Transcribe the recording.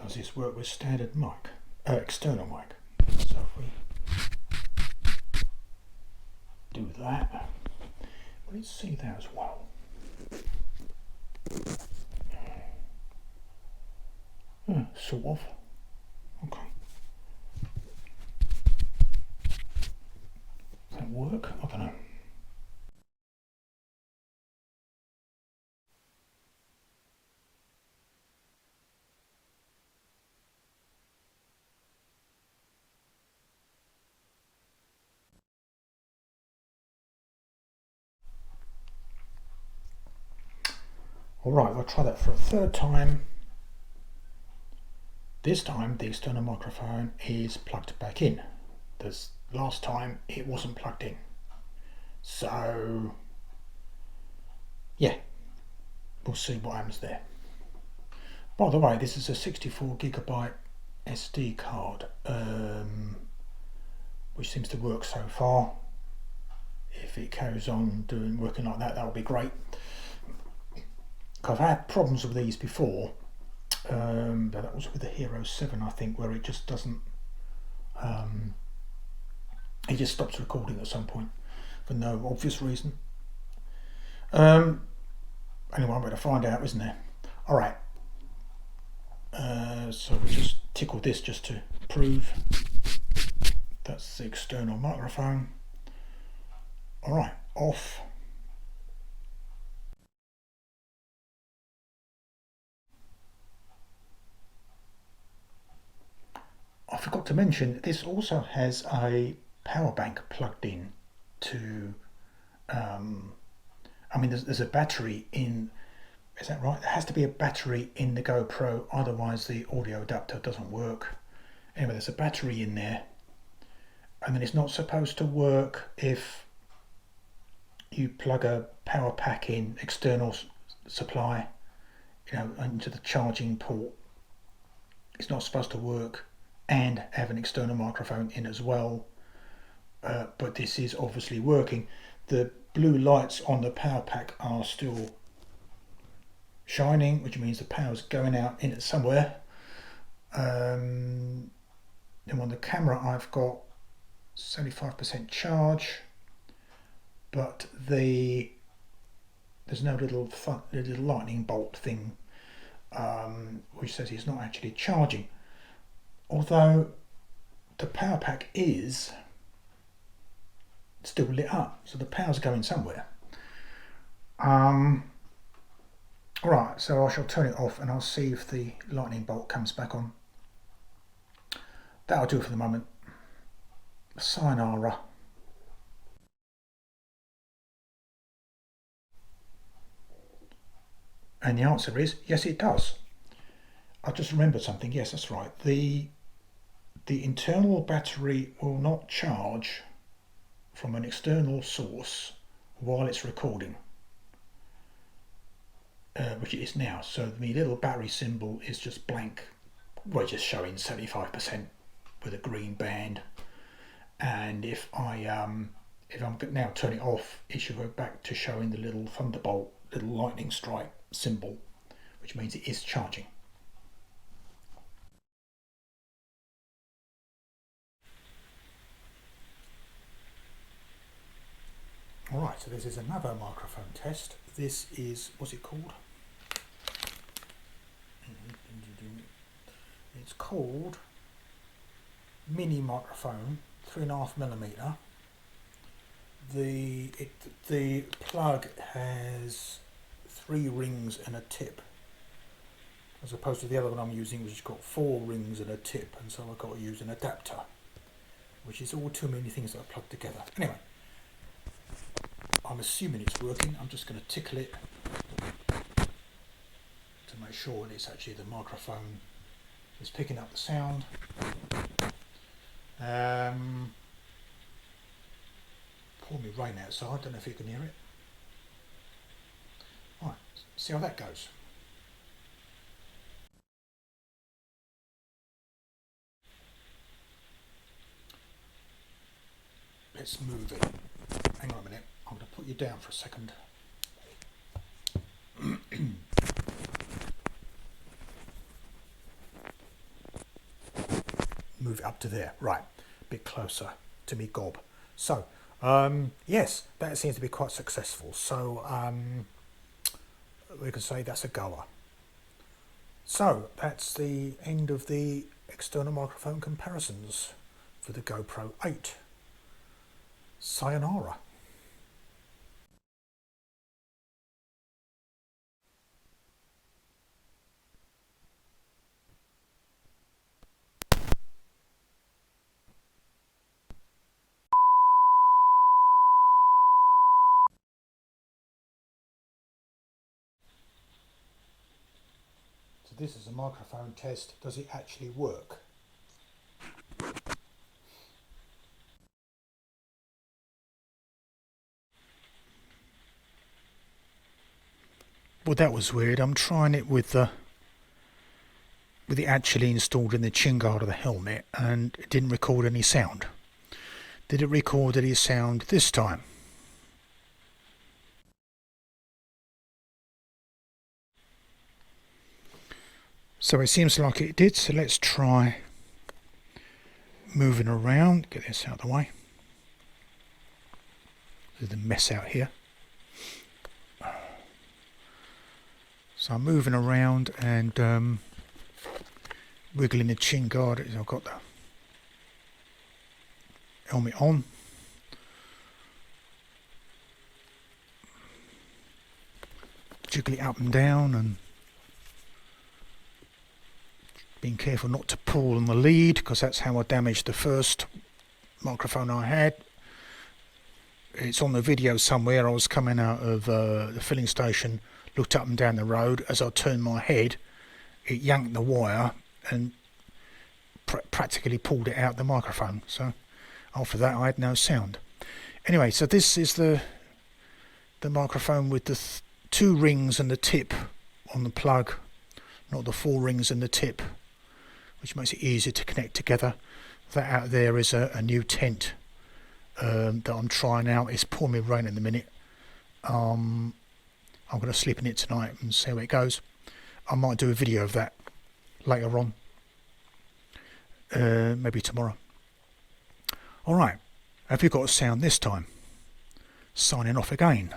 does this work with standard mic, external mic. So if we do that, let's see that as well. Sort of. Okay. Does that work? I don't know. Alright, I'll try that for a third time. This time the external microphone is plugged back in. This last time it wasn't plugged in. So yeah, we'll see what happens there. By the way, this is a 64GB SD card, which seems to work so far. If it carries on working like that, that'll be great. I've had problems with these before, but that was with the Hero 7, I think, where it just doesn't, it just stops recording at some point for no obvious reason. Only one way to find out, isn't there? Alright, so we just tickle this just to prove that's the external microphone. Alright, off. I forgot to mention, this also has a power bank plugged in to, I mean there's a battery in, is that right? There has to be a battery in the GoPro, otherwise the audio adapter doesn't work. Anyway, there's a battery in there, and then it's not supposed to work if you plug a power pack in, external supply, into the charging port. It's not supposed to work and have an external microphone in as well, but this is obviously working. The blue lights on the power pack are still shining, which means the power's going out in it somewhere. And on the camera I've got 75% charge, but there's no little lightning bolt thing which says it's not actually charging, although the power pack is still lit up, so the power's going somewhere. Alright, so I shall turn it off and I'll see if the lightning bolt comes back on. That'll do for the moment. Sayonara. And the answer is yes, it does. I just remembered something. Yes, that's right. The internal battery will not charge from an external source while it's recording, which it is now. So the little battery symbol is just blank. We're just showing 75% with a green band. And if I'm now turn it off, it should go back to showing the little thunderbolt, little lightning strike symbol, which means it is charging. Alright, so this is another microphone test. This is, what's it called? It's called Mini Microphone, 3.5mm. The plug has 3 rings and a tip, as opposed to the other one I'm using, which has got 4 rings and a tip, and so I've got to use an adapter, which is all too many things that are plugged together. Anyway, I'm assuming it's working. I'm just going to tickle it to make sure that it's actually the microphone is picking up the sound. Pouring me rain outside, don't know if you can hear it. Right, see how that goes. Let's move it. Hang on a minute, I'm going to put you down for a second. move it up to there. Right, a bit closer to me gob. So, yes, that seems to be quite successful. So, we can say that's a goer. So, that's the end of the external microphone comparisons for the GoPro 8. Sayonara. So this is a microphone test. Does it actually work? Well, that was weird. I'm trying it with it actually installed in the chin guard of the helmet, and it didn't record any sound. Did it record any sound this time? So it seems like it did, so let's try moving around. Get this out of the way. There's a mess out here. So I'm moving around and wiggling the chin guard. I've got the helmet on. Jiggle it up and down and being careful not to pull on the lead, because that's how I damaged the first microphone I had. It's on the video somewhere. I was coming out of the filling station, looked up and down the road. As I turned my head, it yanked the wire and practically pulled it out the microphone. So after that I had no sound. Anyway, so this is the microphone with the 2 rings and the tip on the plug, not the 4 rings and the tip, which makes it easier to connect together. That out there is a new tent that I'm trying out. It's pouring me rain in a minute. I'm going to sleep in it tonight and see how it goes. I might do a video of that later on, maybe tomorrow. Alright, have you got a sound this time? Signing off again.